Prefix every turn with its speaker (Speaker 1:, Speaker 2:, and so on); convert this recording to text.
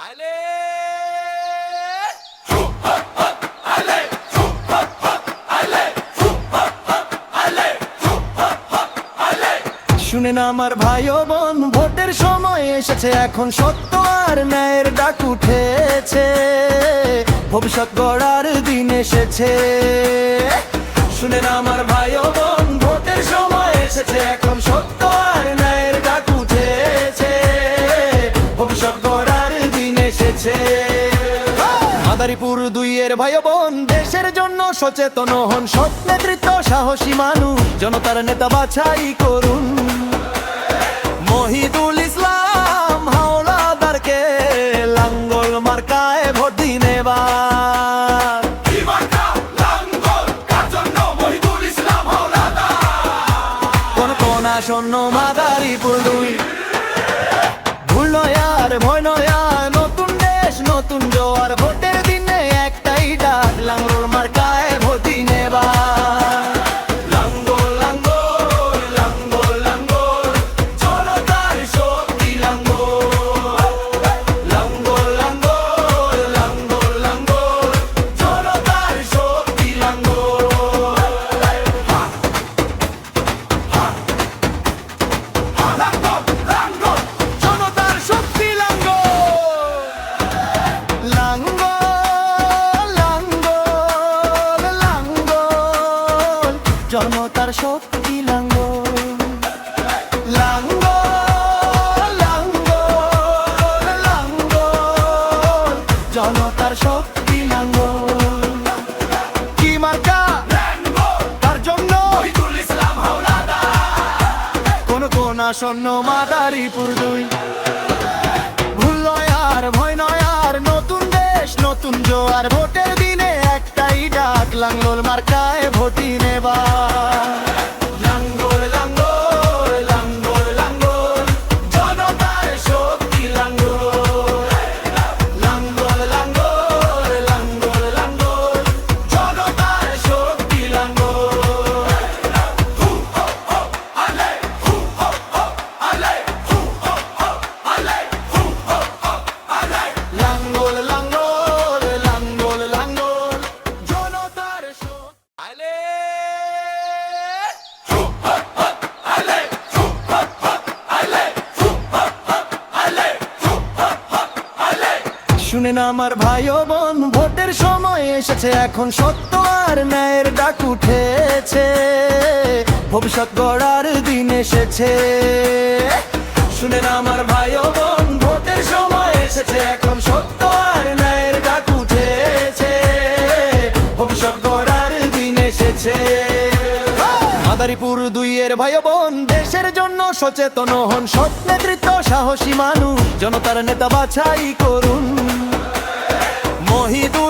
Speaker 1: শুনেন আমার ভাই ও বোন, ভোটের সময় এসেছে, এখন সত্য আর ন্যায়ের ডাক উঠেছে, ভবিষ্যৎ গড়ার দিন এসেছে। শুনেন আমার ভাই ও বোন, ভোটের সময় এসেছে, এখন সত্য আর ন্যায়ের ডাক উঠেছে, ভবিষ্যৎ গড়ার দিন এসেছে। মাদারীপুর 2-এর ভাই ও বোন, দেশের জন্য সচেতন হন, সৎ নেতৃত্ব, সাহসী মানুষ, জনতার নেতা বাছাই করুন। মহিদুল ইসলাম হাওলাদারকে লাঙ্গল মার্কায় ভোট দিন এবার। কোন কোন আসন্ন মাদারীপুর 2, ভুল নয় আর ভয় নয় আর, নতুন দেশ নতুন জোয়ার, ভোটের দিনে একটাই ডাক, লাঙ্গল মার্কায় ভোট দিন এবার। জনতার শক্তি লাঙ্গল, লাঙ্গল লাঙ্গল লাঙ্গল, জনতার শক্তি লাঙ্গল। কি মার্কা? তার জন্য কোন কোন আসন্ন মাদারীপুর 2, ভুল নয় আর ভয় নয় আর, নতুন দেশ নতুন জোয়ার, ভোটের দিনে একটাই ডাক, লাঙ্গল মার্কায় ভোট দিন এবার। লাঙ্গল লাঙ্গল লাঙ্গল লাঙ্গল, জনতার শক্তি লাঙ্গল, লাঙ্গল লাঙ্গল লাঙ্গল লাঙ্গল, জনতার শক্তি লাঙ্গল। লাঙ্গল লাঙ্গল লাঙ্গল লাঙ্গল, জনতার শুনেন আমার ভাই ও বোন, ভোটের সময় এসেছে, এখন সত্য আর ন্যায়ের ডাক উঠেছে, ভবিষ্যৎ গড়ার দিন এসেছে। শুনেন আমার ভাই ও বোন, ভোটের সময় এসেছে, এখন সত্য আর ন্যায়ের ডাক উঠেছে, ভবিষ্যৎ গড়ার দিন এসেছে। মাদারীপুর 2-এর ভাই ও বোন, দেশের জন্য সচেতন হন, সৎ নেতৃত্ব, সাহসী মানুষ, জনতার নেতা বাছাই করুন। মহিদুল